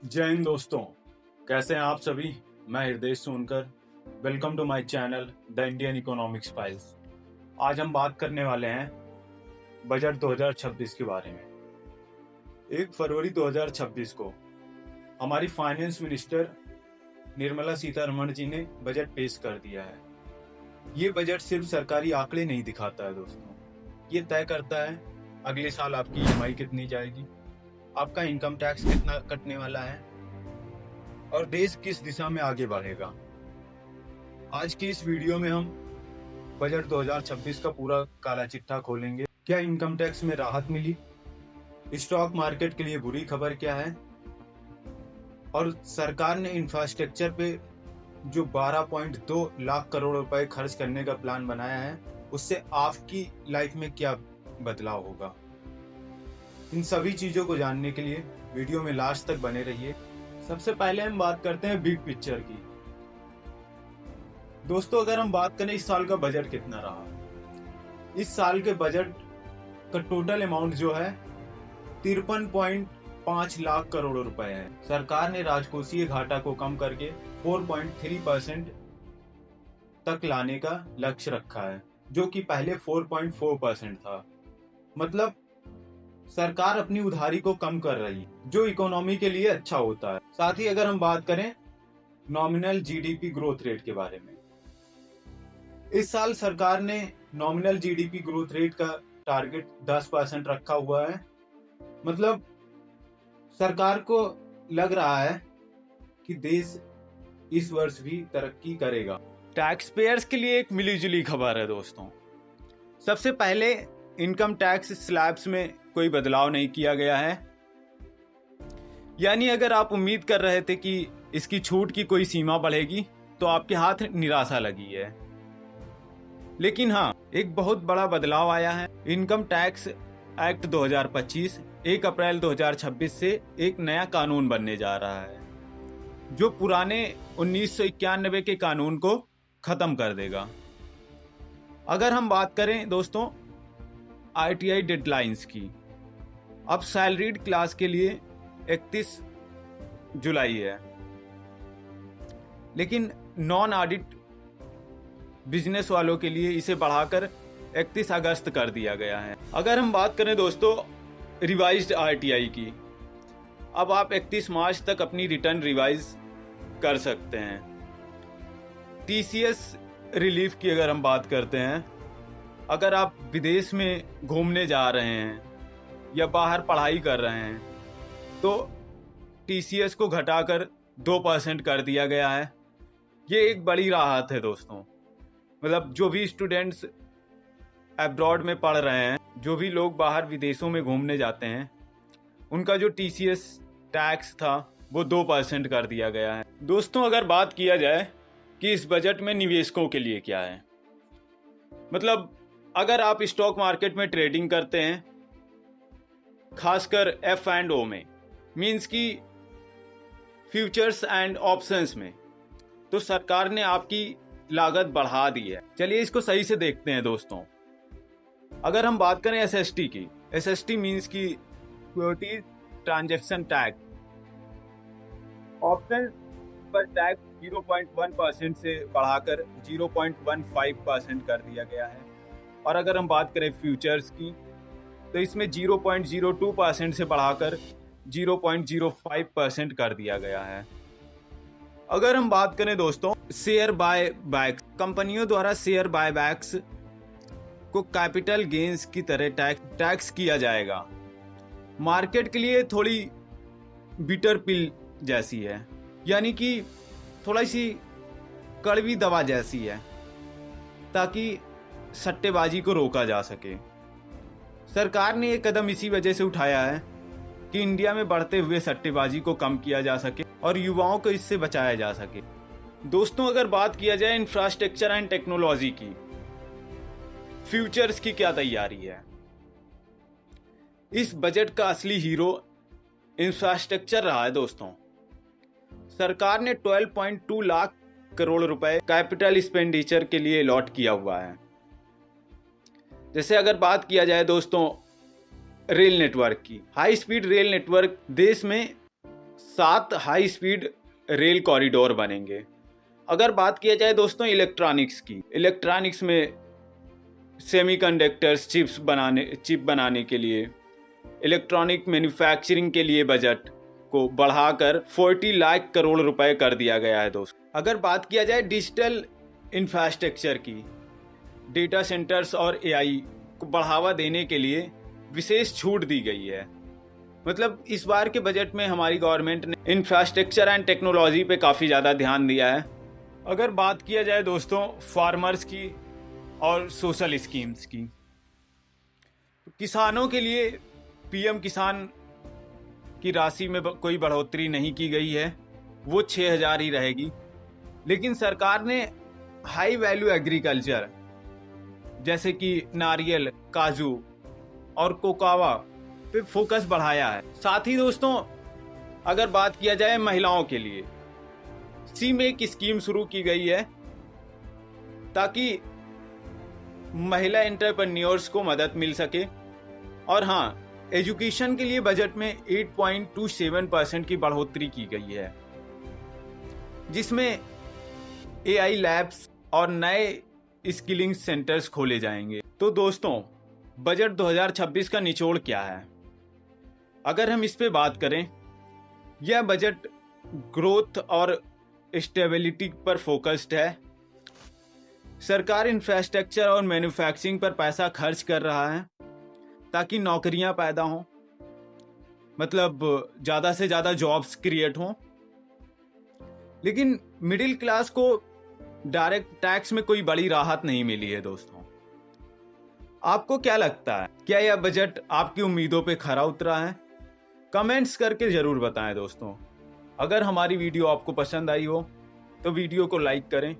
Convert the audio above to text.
जय हिंद दोस्तों, कैसे हैं आप सभी। मैं Hriday Sonkar, welcome to my channel the Indian economics files. आज हम बात करने वाले हैं बजट 2026 के बारे में। 1 फरवरी 2026 को हमारी फाइनेंस मिनिस्टर निर्मला सीतारमण जी ने बजट पेश कर दिया है। ये बजट सिर्फ सरकारी आंकड़े नहीं दिखाता है दोस्तों, ये तय करता है अगले साल आपकी ईएमआई कितनी जाएगी, आपका इनकम टैक्स कितना कटने वाला है और देश किस दिशा में आगे बढ़ेगा। आज की इस वीडियो में हम बजट 2026 का पूरा काला चिट्ठा खोलेंगे। क्या इनकम टैक्स में राहत मिली, स्टॉक मार्केट के लिए बुरी खबर क्या है, और सरकार ने इंफ्रास्ट्रक्चर पे जो 12.2 लाख करोड़ रुपए खर्च करने का प्लान बनाया है उससे आपकी लाइफ में क्या बदलाव होगा। इन सभी चीजों को जानने के लिए वीडियो में लास्ट तक बने रहिए। सबसे पहले हम बात करते हैं बिग पिक्चर की। दोस्तों, अगर हम बात करें इस साल का बजट कितना रहा, इस साल के बजट का टोटल अमाउंट जो है 53.5 लाख करोड़ रुपए है। सरकार ने राजकोषीय घाटा को कम करके 4.3% तक लाने का लक्ष्य रखा है, जो कि पहले 4.4% था। मतलब सरकार अपनी उधारी को कम कर रही है, जो इकोनॉमी के लिए अच्छा होता है। साथ ही अगर हम बात करें नॉमिनल जीडीपी ग्रोथ रेट के बारे में, इस साल सरकार ने नॉमिनल जीडीपी ग्रोथ रेट का टारगेट 10% रखा हुआ है। मतलब सरकार को लग रहा है कि देश इस वर्ष भी तरक्की करेगा। टैक्स पेयर्स के लिए एक मिलीजुली खबर है दोस्तों। सबसे पहले इनकम टैक्स स्लैब्स में कोई बदलाव नहीं किया गया है, यानी अगर आप उम्मीद कर रहे थे कि इसकी छूट की कोई सीमा बढ़ेगी तो आपके हाथ निराशा लगी है। लेकिन हाँ, एक बहुत बड़ा बदलाव आया है। इनकम टैक्स एक्ट 2025 1 अप्रैल 2026 से एक नया कानून बनने जा रहा है, जो पुराने 1991 के कानून को खत्म कर देगा। अगर हम बात करें दोस्तों आरटीआई डेडलाइंस की, अब सैलरीड क्लास के लिए 31 जुलाई है, लेकिन नॉन ऑडिट बिजनेस वालों के लिए इसे बढ़ाकर 31 अगस्त कर दिया गया है। अगर हम बात करें दोस्तों रिवाइज्ड आरटीआई की, अब आप 31 मार्च तक अपनी रिटर्न रिवाइज कर सकते हैं। टीसीएस रिलीफ की अगर हम बात करते हैं, अगर आप विदेश में घूमने जा रहे हैं या बाहर पढ़ाई कर रहे हैं तो टीसीएस को घटाकर 2% कर दिया गया है। ये एक बड़ी राहत है दोस्तों। मतलब जो भी स्टूडेंट्स अब्रॉड में पढ़ रहे हैं, जो भी लोग बाहर विदेशों में घूमने जाते हैं, उनका जो टीसीएस टैक्स था वो 2% कर दिया गया है। दोस्तों, अगर बात किया जाए कि इस बजट में निवेशकों के लिए क्या है, मतलब अगर आप स्टॉक मार्केट में ट्रेडिंग करते हैं, खासकर F&O में, मींस की फ्यूचर्स एंड ऑप्शंस में, तो सरकार ने आपकी लागत बढ़ा दी है। चलिए इसको सही से देखते हैं दोस्तों। अगर हम बात करें एसएसटी की, एसएसटी मींस की सिक्योरिटी ट्रांजैक्शन टैक्स, ऑप्शन पर टैक्स 0.1% से बढ़ाकर 0.15% कर दिया गया है। और अगर हम बात करें फ्यूचर्स की, तो इसमें 0.02% से बढ़ाकर 0.05% कर दिया गया है। अगर हम बात करें दोस्तों शेयर बाय बैक्स, कंपनियों द्वारा शेयर बाय बैक्स को कैपिटल गेन्स की तरह टैक्स किया जाएगा। मार्केट के लिए थोड़ी बिटर पिल जैसी है, यानी कि थोड़ी सी कड़वी दवा जैसी है, ताकि सट्टेबाजी को रोका जा सके। सरकार ने ये कदम इसी वजह से उठाया है कि इंडिया में बढ़ते हुए सट्टेबाजी को कम किया जा सके और युवाओं को इससे बचाया जा सके। दोस्तों, अगर बात किया जाए इंफ्रास्ट्रक्चर एंड टेक्नोलॉजी की, फ्यूचर्स की क्या तैयारी है। इस बजट का असली हीरो इंफ्रास्ट्रक्चर रहा है दोस्तों। सरकार ने 12.2 लाख करोड़ रुपए कैपिटल एक्सपेंडिचर के लिए अलॉट किया हुआ है। जैसे अगर बात किया जाए दोस्तों रेल नेटवर्क की, हाई स्पीड रेल नेटवर्क देश में 7 हाई स्पीड रेल कॉरिडोर बनेंगे। अगर बात किया जाए दोस्तों इलेक्ट्रॉनिक्स की, इलेक्ट्रॉनिक्स में सेमीकंडक्टर्स चिप बनाने के लिए, इलेक्ट्रॉनिक मैन्युफैक्चरिंग के लिए बजट को बढ़ाकर 40 लाख करोड़ रुपए कर दिया गया है दोस्तों। अगर बात किया जाए डिजिटल इंफ्रास्ट्रक्चर की, डेटा सेंटर्स और एआई को बढ़ावा देने के लिए विशेष छूट दी गई है। मतलब इस बार के बजट में हमारी गवर्नमेंट ने इंफ्रास्ट्रक्चर एंड टेक्नोलॉजी पे काफ़ी ज़्यादा ध्यान दिया है। अगर बात किया जाए दोस्तों फार्मर्स की और सोशल स्कीम्स की, तो किसानों के लिए पीएम किसान की राशि में कोई बढ़ोतरी नहीं की गई है, वो 6,000 ही रहेगी। लेकिन सरकार ने हाई वैल्यू एग्रीकल्चर जैसे कि नारियल, काजू और कोकावा पे फोकस बढ़ाया है। साथ ही दोस्तों अगर बात किया जाए महिलाओं के लिए, सीम एक स्कीम शुरू की गई है ताकि महिला एंटरप्रेन्योर्स को मदद मिल सके। और हाँ, एजुकेशन के लिए बजट में 8.27% की बढ़ोतरी की गई है, जिसमें एआई लैब्स और नए स्किलिंग सेंटर्स खोले जाएंगे। तो दोस्तों बजट 2026 का निचोड़ क्या है? अगर हम इस पे बात करें, यह बजट ग्रोथ और स्टेबिलिटी पर फोकस्ड है। सरकार इंफ्रास्ट्रक्चर और मैन्युफैक्चरिंग पर पैसा खर्च कर रहा है ताकि नौकरियां पैदा हों, मतलब ज़्यादा से ज़्यादा जॉब्स क्रिएट हों। लेकिन मिडिल क्लास को डायरेक्ट टैक्स में कोई बड़ी राहत नहीं मिली है दोस्तों। आपको क्या लगता है, क्या यह बजट आपकी उम्मीदों पे खरा उतरा है? कमेंट्स करके ज़रूर बताएं दोस्तों। अगर हमारी वीडियो आपको पसंद आई हो तो वीडियो को लाइक करें।